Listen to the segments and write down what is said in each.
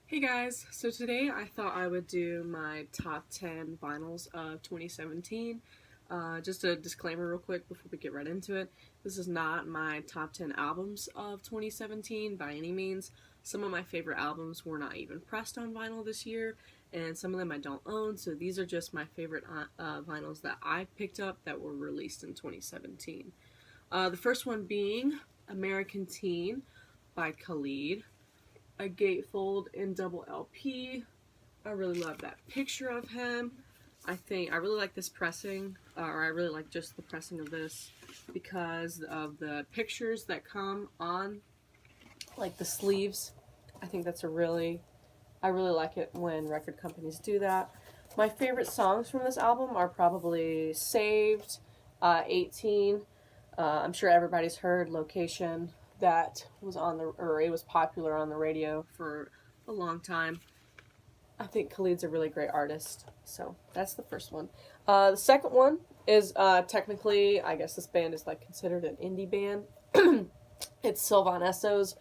Hey guys, so today I thought I would do my top 10 vinyls of 2017. Just a disclaimer real quick before we get right into it. This is not my top 10 albums of 2017 by any means. Some of my favorite albums were not even pressed on vinyl this year, and some of them I don't own, so these are just my favorite vinyls that I picked up that were released in 2017. The first one being American Teen by Khalid, a gatefold in double LP. I really love that picture of him. I really like this pressing, or I really like just the pressing of this because of the pictures that come on, like the sleeves. I think I really like it when record companies do that. My favorite songs from this album are probably Saved, 18. I'm sure everybody's heard Location. That was it was popular on the radio for a long time. I think Khalid's a really great artist, so that's the first one. The second one is technically, I guess this band is like considered an indie band. It's Sylvan Esso's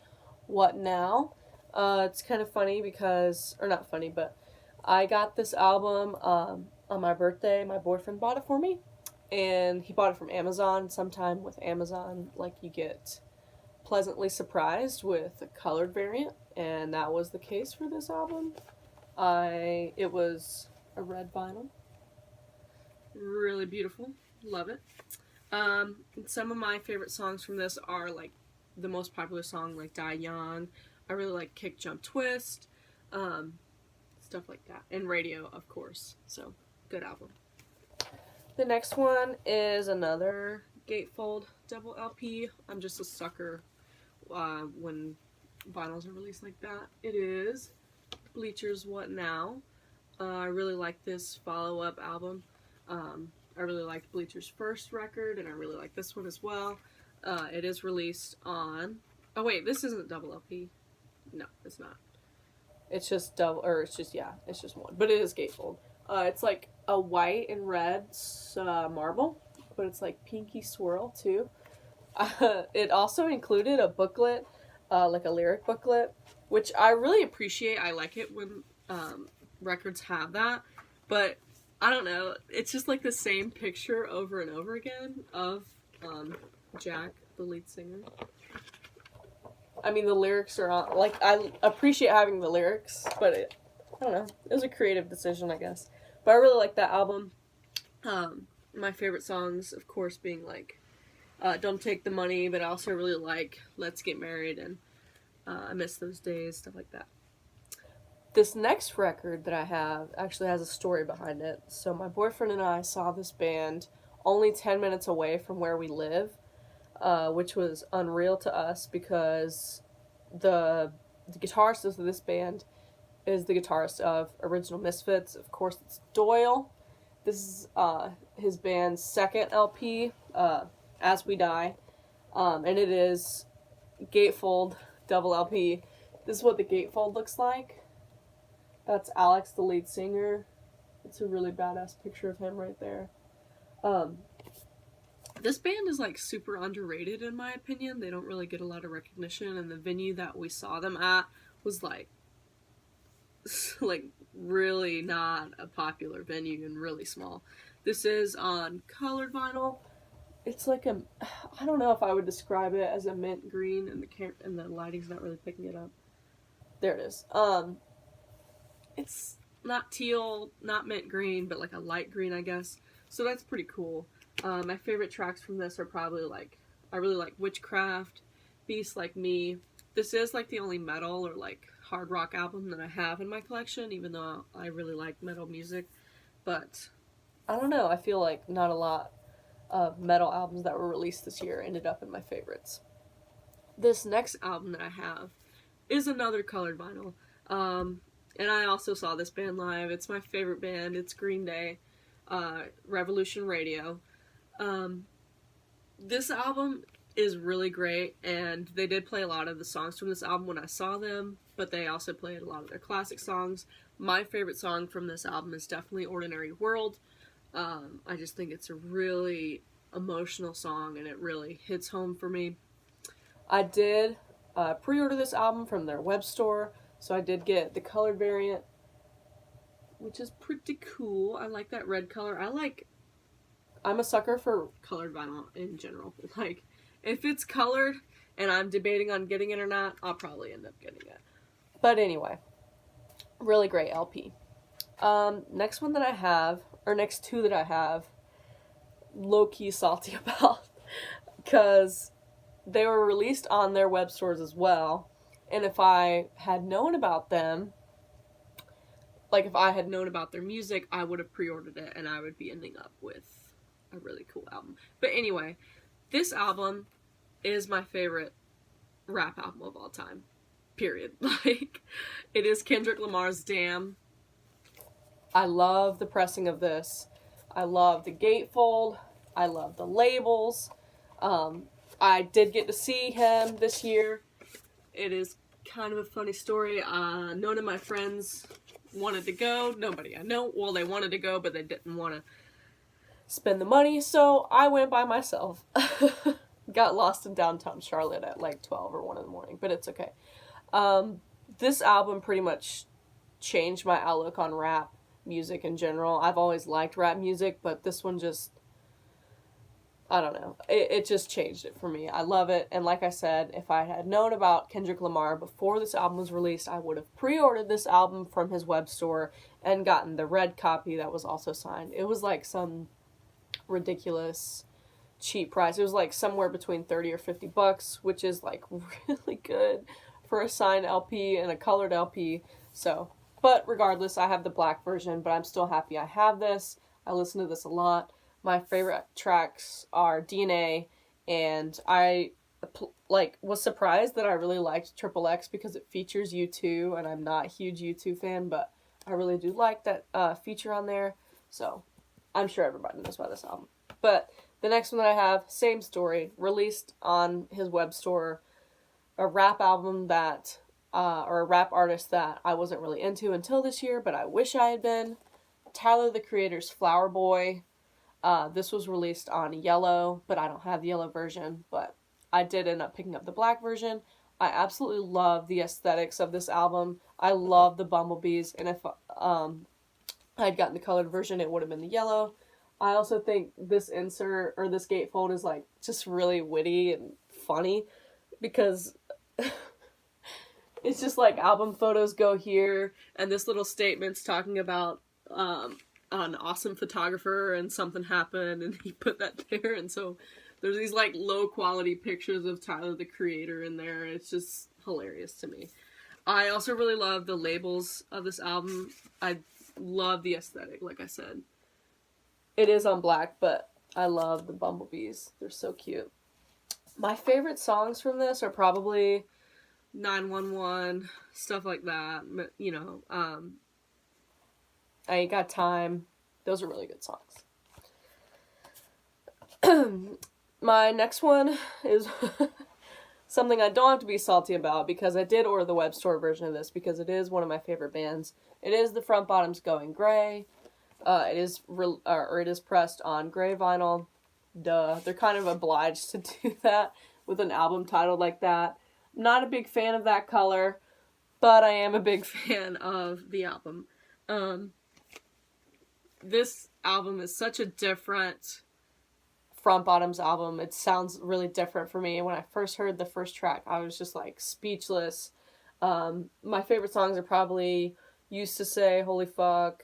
What Now? It's kind of funny because, or not funny, but I got this album on my birthday. My boyfriend bought it for me, and he bought it from Amazon. Sometime with Amazon, like you get pleasantly surprised with a colored variant, and that was the case for this album. It was a red vinyl. Really beautiful. Love it. Some of my favorite songs from this are like the most popular song, like Die Young. I really like Kick Jump Twist, stuff like that. And Radio, of course. So, good album. The next one is another gatefold double LP. I'm just a sucker when vinyls are released like that. It is Bleacher's What Now. I really like this follow-up album. I really liked Bleacher's first record, and I really like this one as well. It is released on... Oh wait, this isn't double LP. No, it's not. It's just it's just one. But it is gatefold. It's like a white and red marble, but it's like pinky swirl too. It also included a booklet, like a lyric booklet, which I really appreciate. I like it when records have that, but I don't know. It's just like the same picture over and over again of Jack, the lead singer. I mean, the lyrics are on. Like, I appreciate having the lyrics, but I don't know. It was a creative decision, I guess. But I really like that album. My favorite songs, of course, being like Don't Take the Money, but I also really like Let's Get Married and I Miss Those Days, stuff like that. This next record that I have actually has a story behind it. So my boyfriend and I saw this band only 10 minutes away from where we live, which was unreal to us because the guitarist of this band is the guitarist of Original Misfits. Of course, it's Doyle. This is his band's second LP, As We Die, and it is gatefold double LP. This is what the gatefold looks like. That's Alex, the lead singer. It's a really badass picture of him right there. This band is like super underrated in my opinion. They don't really get a lot of recognition, and the venue that we saw them at was like really not a popular venue and really small. This is on colored vinyl. It's like I don't know if I would describe it as a mint green, and the lighting's not really picking it up. There it is. It's not teal, not mint green, but like a light green, I guess. So that's pretty cool. My favorite tracks from this are probably I really like Witchcraft, Beast Like Me. This is like the only metal or like hard rock album that I have in my collection, even though I really like metal music. But I don't know, I feel like not a lot of metal albums that were released this year ended up in my favorites. This next album that I have is another colored vinyl. And I also saw this band live. It's my favorite band. It's Green Day, Revolution Radio. This album is really great, and they did play a lot of the songs from this album when I saw them, but they also played a lot of their classic songs. My favorite song from this album is definitely Ordinary World. I just think it's a really emotional song, and it really hits home for me. I did pre-order this album from their web store, So I did get the colored variant, which is pretty cool. I like that red color. I'm a sucker for colored vinyl in general. Like, if it's colored and I'm debating on getting it or not, I'll probably end up getting it. But anyway, really great LP. Next one that I have, or next two that I have, low-key salty about, because they were released on their web stores as well, and if I had known about them, like if I had known about their music, I would have pre-ordered it, and I would be ending up with a really cool album. But anyway, this album is my favorite rap album of all time. Period. Like, it is Kendrick Lamar's Damn. I love the pressing of this. I love the gatefold. I love the labels. I did get to see him this year. It is kind of a funny story. None of my friends wanted to go. Nobody I know. Well, they wanted to go, but they didn't want to spend the money, so I went by myself. Got lost in downtown Charlotte at like 12 or 1 in the morning, but it's okay. This album pretty much changed my outlook on rap music in general. I've always liked rap music, but this one just, I don't know. It just changed it for me. I love it. And like I said, if I had known about Kendrick Lamar before this album was released, I would have pre-ordered this album from his web store and gotten the red copy that was also signed. It was like some ridiculous cheap price. It was like somewhere between 30 or $50, which is like really good for a signed LP and a colored LP. So, but regardless, I have the black version, but I'm still happy I have this. I listen to this a lot. My favorite tracks are DNA, and I was surprised that I really liked Triple X because it features U2, and I'm not a huge U2 fan, but I really do like that feature on there. So I'm sure everybody knows about this album. But the next one that I have, same story, released on his web store, a rap album that, or a rap artist that I wasn't really into until this year, but I wish I had been. Tyler, the Creator's Flower Boy. This was released on yellow, but I don't have the yellow version, but I did end up picking up the black version. I absolutely love the aesthetics of this album. I love the bumblebees, and if I had gotten the colored version, it would have been the yellow. I also think this insert, or this gatefold, is like just really witty and funny, because it's just like album photos go here, and this little statement's talking about an awesome photographer and something happened and he put that there, and so there's these like low quality pictures of Tyler the Creator in there. It's just hilarious to me. I also really love the labels of this album. I love the aesthetic, like I said. It is on black, but I love the bumblebees. They're so cute. My favorite songs from this are probably 911, stuff like that. You know, I Ain't Got Time. Those are really good songs. My next one is something I don't have to be salty about, because I did order the web store version of this because it is one of my favorite bands. It is the Front Bottoms Going Gray. It is pressed on gray vinyl. Duh. They're kind of obliged to do that with an album titled like that. I'm not a big fan of that color, but I am a big fan of the album. This album is such a different Front Bottoms album. It sounds really different for me. When I first heard the first track, I was just like speechless. My favorite songs are probably Used to Say, Holy Fuck,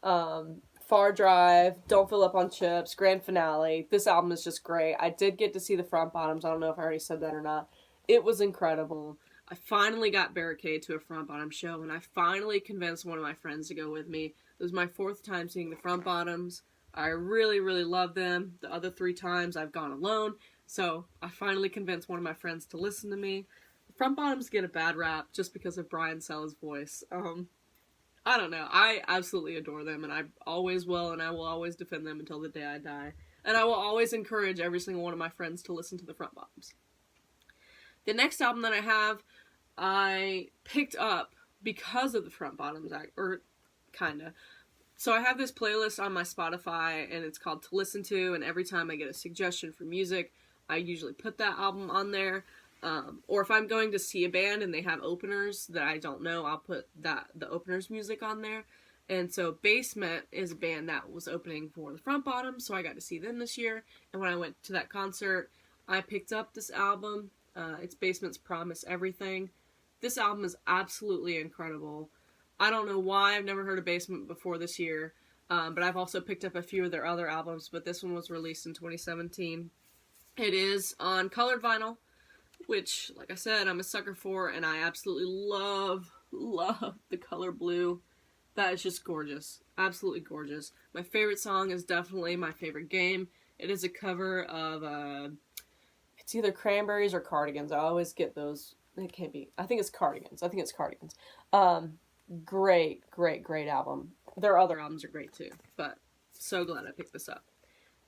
Far Drive, Don't Fill Up on Chips, Grand Finale. This album is just great. I did get to see the Front Bottoms. I don't know if I already said that or not. It was incredible. I finally got Barricade to a Front Bottoms show, and I finally convinced one of my friends to go with me. It was my 4th time seeing the Front Bottoms. I really, really love them. The other 3 times I've gone alone, so I finally convinced one of my friends to listen to me. The Front Bottoms get a bad rap just because of Brian Sell's voice. I don't know. I absolutely adore them, and I always will, and I will always defend them until the day I die. And I will always encourage every single one of my friends to listen to the Front Bottoms. The next album that I have, I picked up because of the Front Bottoms, or kinda. So I have this playlist on my Spotify, and it's called To Listen To, and every time I get a suggestion for music, I usually put that album on there. Or if I'm going to see a band and they have openers that I don't know, I'll put the opener's music on there. And so Basement is a band that was opening for the Front Bottom, so I got to see them this year. And when I went to that concert, I picked up this album. It's Basement's Promise Everything. This album is absolutely incredible. I don't know why I've never heard of Basement before this year, but I've also picked up a few of their other albums, but this one was released in 2017. It is on colored vinyl, which, like I said, I'm a sucker for, and I absolutely love the color blue. That is just gorgeous. Absolutely gorgeous. My favorite song is definitely My Favorite Game. It is a cover of, it's either Cranberries or Cardigans. I always get those. It can't be. I think it's Cardigans. Great album. Their other albums are great too, but so glad I picked this up.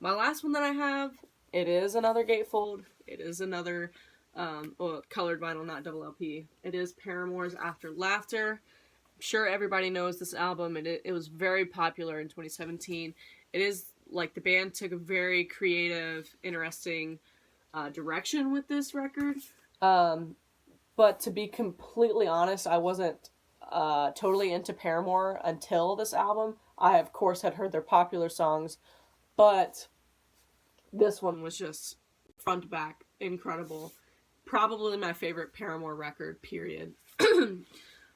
My last one that I have, it is another gatefold. It is another colored vinyl, not double LP. It is Paramore's After Laughter. I'm sure everybody knows this album, and it was very popular in 2017. It is like the band took a very creative, interesting direction with this record. But to be completely honest, I wasn't totally into Paramore until this album. I, of course, had heard their popular songs, but this one was just front to back incredible. Probably my favorite Paramore record, period.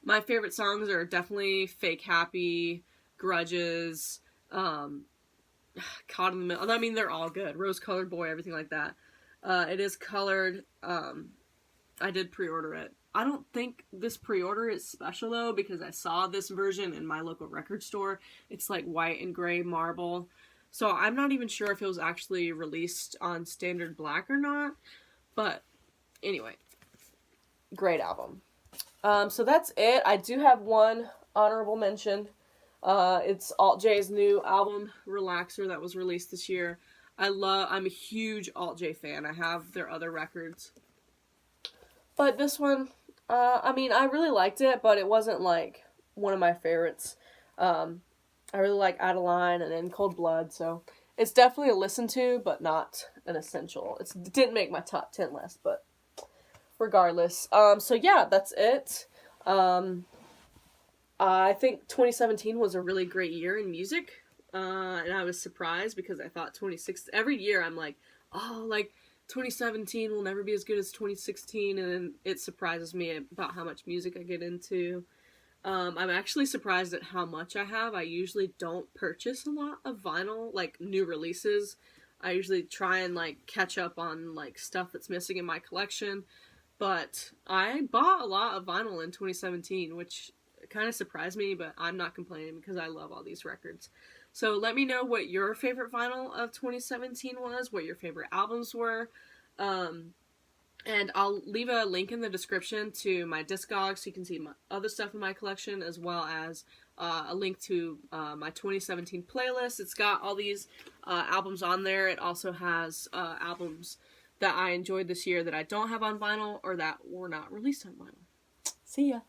My favorite songs are definitely Fake Happy, Grudges, Caught in the Middle. I mean, they're all good. Rose Colored Boy, everything like that. It is colored. I did pre-order it. I don't think this pre-order is special, though, because I saw this version in my local record store. It's like white and gray marble. So I'm not even sure if it was actually released on Standard Black or not. But anyway, great album. So that's it. I do have one honorable mention. It's Alt J's new album, Relaxer, that was released this year. I'm a huge Alt J fan. I have their other records. But this one, I mean, I really liked it, but it wasn't, like, one of my favorites. I really like Adeline and In Cold Blood, so it's definitely a listen to, but not an essential. It didn't make my top 10 list, but regardless. So yeah, that's it. I think 2017 was a really great year in music, and I was surprised because I thought every year I'm like, oh, like, 2017 will never be as good as 2016, and then it surprises me about how much music I get into. I'm actually surprised at how much I have. I usually don't purchase a lot of vinyl, like new releases. I usually try and like catch up on like stuff that's missing in my collection, but I bought a lot of vinyl in 2017, which kind of surprised me, but I'm not complaining because I love all these records. So let me know what your favorite vinyl of 2017 was, what your favorite albums were, and I'll leave a link in the description to my discogs so you can see my other stuff in my collection, as well as a link to my 2017 playlist. It's got all these albums on there. It also has albums that I enjoyed this year that I don't have on vinyl or that were not released on vinyl. See ya!